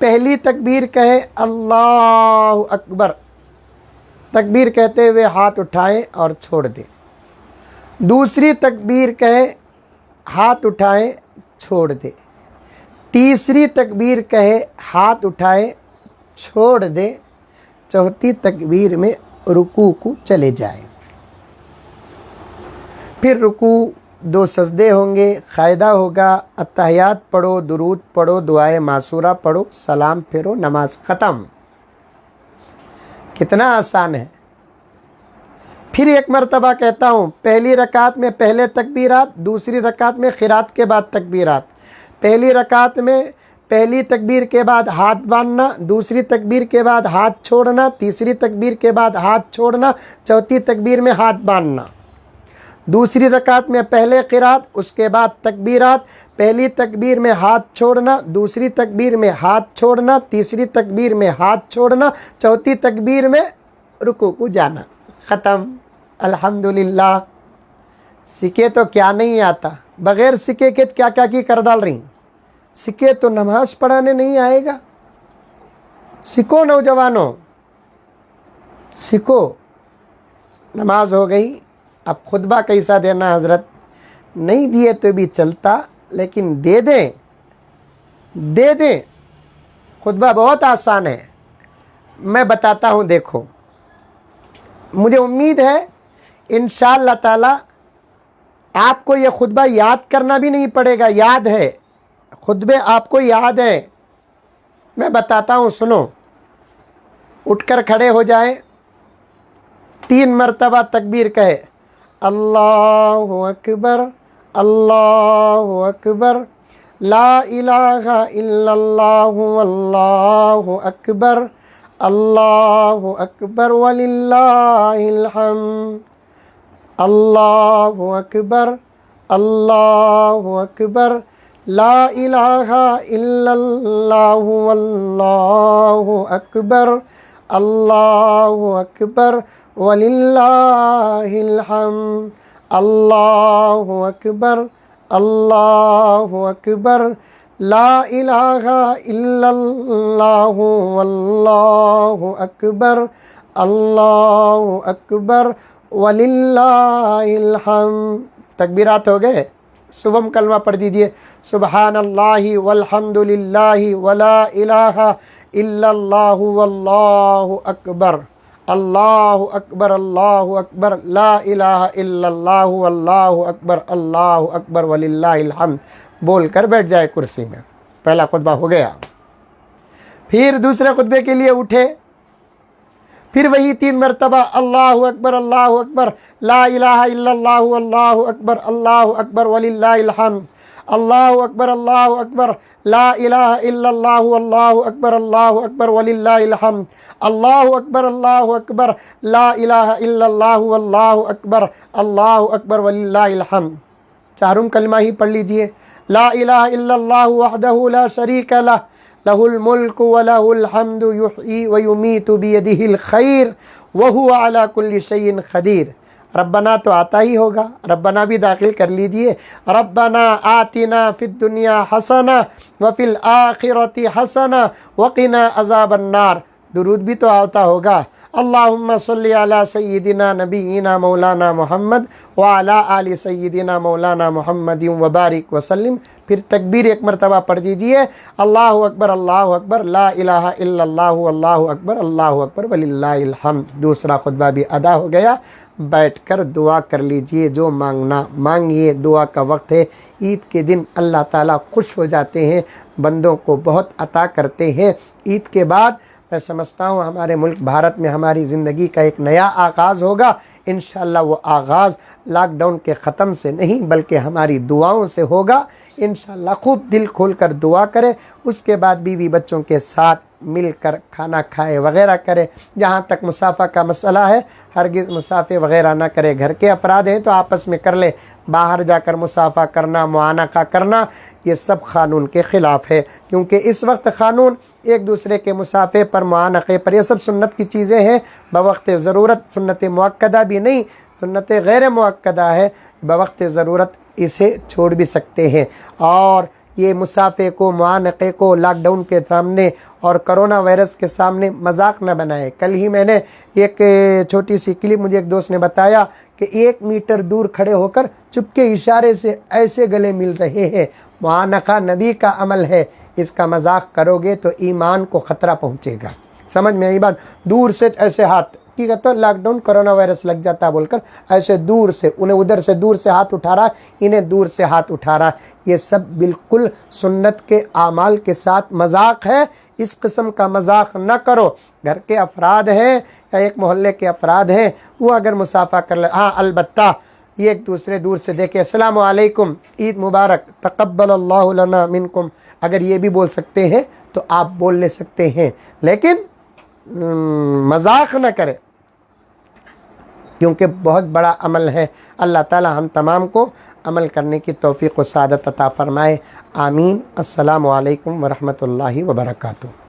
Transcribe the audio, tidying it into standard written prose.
پہلی تکبیر کہے اللہ اکبر، تکبیر کہتے ہوئے ہاتھ اٹھائیں اور چھوڑ دیں۔ دوسری تکبیر کہے ہاتھ اٹھائیں چھوڑ دیں۔ تیسری تکبیر کہے ہاتھ اٹھائیں چھوڑ دیں۔ چوتھی تکبیر میں رکوع کو چلے جائیں۔ پھر رکوع 2 سجدے ہوں گے، قاعدہ ہوگا اتحیات پڑھو، درود پڑھو، دعائے معصورہ پڑھو، سلام پھیرو، نماز ختم۔ کتنا آسان ہے۔ پھر ایک مرتبہ کہتا ہوں، پہلی رکعت میں پہلے تکبیرات، دوسری رکعت میں قرات کے بعد تکبیرات۔ پہلی رکعت میں پہلی تکبیر کے بعد ہاتھ باندھنا، دوسری تکبیر کے بعد ہاتھ چھوڑنا، تیسری تکبیر کے بعد ہاتھ چھوڑنا، چوتھی تکبیر میں ہاتھ باندھنا۔ دوسری رکعت میں پہلے قرات، اس کے بعد تکبیرات، پہلی تکبیر میں ہاتھ چھوڑنا، دوسری تکبیر میں ہاتھ چھوڑنا، تیسری تکبیر میں ہاتھ چھوڑنا، چوتھی تکبیر میں رکوع کو جانا، ختم۔ الحمدللہ۔ سکے تو کیا نہیں آتا، بغیر سکے کے کیا کیا کی کر ڈال رہی، سکے تو نماز پڑھانے نہیں آئے گا۔ سکو نوجوانوں، سکو۔ نماز ہو گئی، اب خطبہ کیسا دینا حضرت؟ نہیں دیے تو بھی چلتا، لیکن دے دیں۔ خطبہ بہت آسان ہے، میں بتاتا ہوں، دیکھو۔ مجھے امید ہے انشاءاللہ تعالی آپ کو یہ خطبہ یاد کرنا بھی نہیں پڑے گا، یاد ہے، خطبے آپ کو یاد ہیں۔ میں بتاتا ہوں، سنو۔ اٹھ کر کھڑے ہو جائیں، 3 مرتبہ تکبیر کہے، اللہ اکبر، اللہ اکبر، لا الہ الا اللہ واللہ اکبر، اللہ اکبر وللہ الحمد، اللہ اکبر، اللہ اکبر، لا الہ الا اللہ واللہ اکبر، اللہ اکبر وللہ الحمد، اللہ اکبر، اللہ اکبر، لا الہ الا اللہ واللہ اکبر، اللہ اکبر وللہ الحمد۔ تکبیرات ہو گئے، صبح کلمہ پڑھ دیجئے، سبحان اللہ والحمد للہ ولا الہ الا اللہ واللہ اکبر، اللہ اکبر، اللہ اکبر، لا الہ الا اللہ واللہ اکبر، اللہ اکبر وللہ الحمد بول کر بیٹھ جائے کرسی میں۔ پہلا خطبہ ہو گیا۔ پھر دوسرے خطبے کے لیے اٹھے، پھر وہی 3 مرتبہ اللہ اکبر، اللہ اکبر، لا الہ الا اللہ واللہ اکبر، اللہ اکبر وللہ الحمد، اللہ اکبر، اللہ اکبر، لا الہ الا اللہ واللہ اکبر، اللہ اکبر وللہ الحمد، اللہ اکبر، اللہ اکبر، لا الہ الا اللہ واللہ اکبر، اللہ اکبر وللہ الحمد۔ چاروں کلمہ ہی پڑھ لیجئے، لا الہ الا اللہ وحدہ لا شریک لہ، لہ الملک ولہ الحمد یحیی ویمیت بیدہ الخیر وہو علی کل شیء قدیر۔ ربنا تو آتا ہی ہوگا، ربنا بھی داخل کر لیجئے، ربنا آتنا فی الدنیا حسنہ وفی الآخرۃ حسنہ وقنا عذاب النار۔ درود بھی تو آتا ہوگا، اللہم صلی علی سیدنا نبینا مولانا محمد وعلی آل سیدنا مولانا محمد وبارک وسلم۔ پھر تکبیر 1 مرتبہ پڑھ دیجئے، اللہ اکبر، اللہ اکبر، لا الہ الا اللہ واللہ اکبر، اللہ اکبر وللہ الحمد۔ دوسرا خطبہ بھی ادا ہو گیا۔ بیٹھ کر دعا کر لیجئے، جو مانگنا مانگیے، دعا کا وقت ہے۔ عید کے دن اللہ تعالیٰ خوش ہو جاتے ہیں، بندوں کو بہت عطا کرتے ہیں۔ عید کے بعد میں سمجھتا ہوں ہمارے ملک بھارت میں ہماری زندگی کا ایک نیا آغاز ہوگا۔ انشاءاللہ وہ آغاز لاک ڈاؤن کے ختم سے نہیں بلکہ ہماری دعاؤں سے ہوگا۔ انشاءاللہ خوب دل کھول کر دعا کرے، اس کے بعد بیوی بچوں کے ساتھ مل کر کھانا کھائے وغیرہ کرے۔ جہاں تک مسافہ کا مسئلہ ہے، ہرگز مسافے وغیرہ نہ کرے۔ گھر کے افراد ہیں تو آپس میں کر لے، باہر جا کر مسافہ کرنا، معانقہ کرنا، یہ سب قانون کے خلاف ہے، کیونکہ اس وقت قانون ایک دوسرے کے مسافے پر، معانقے پر، یہ سب سنت کی چیزیں ہیں۔ بوقت ضرورت سنت مؤکدہ بھی نہیں، سنت غیر مؤکدہ ہے، بوقت ضرورت اسے چھوڑ بھی سکتے ہیں۔ اور یہ مسافے کو، معانقے کو لاک ڈاؤن کے سامنے اور کرونا وائرس کے سامنے مذاق نہ بنائے۔ کل ہی میں نے ایک چھوٹی سی کلپ مجھے ایک دوست نے بتایا کہ 1 میٹر دور کھڑے ہو کر چپکے اشارے سے ایسے گلے مل رہے ہیں۔ معانقہ نبی کا عمل ہے، اس کا مذاق کرو گے تو ایمان کو خطرہ پہنچے گا۔ سمجھ میں آئی بات؟ دور سے ایسے ہاتھ کی کہتا لاک ڈاؤن کرونا وائرس لگ جاتا بول کر ایسے دور سے، انہیں ادھر سے دور سے ہاتھ اٹھا رہا، انہیں دور سے ہاتھ اٹھا رہا، یہ سب بالکل سنت کے اعمال کے ساتھ مذاق ہے۔ اس قسم کا مذاق نہ کرو۔ گھر کے افراد ہیں یا ایک محلے کے افراد ہیں، وہ اگر مصافحہ کر لے، ہاں البتہ یہ ایک دوسرے دور سے دیکھے السلام علیکم، عید مبارک، تقبل اللہ لنا منکم، اگر یہ بھی بول سکتے ہیں تو آپ بول لے سکتے ہیں، لیکن مذاق نہ کرے، کیونکہ بہت بڑا عمل ہے۔ اللہ تعالی ہم تمام کو عمل کرنے کی توفیق و سعادت عطا فرمائے، آمین۔ السلام علیکم ورحمۃ اللہ وبرکاتہ۔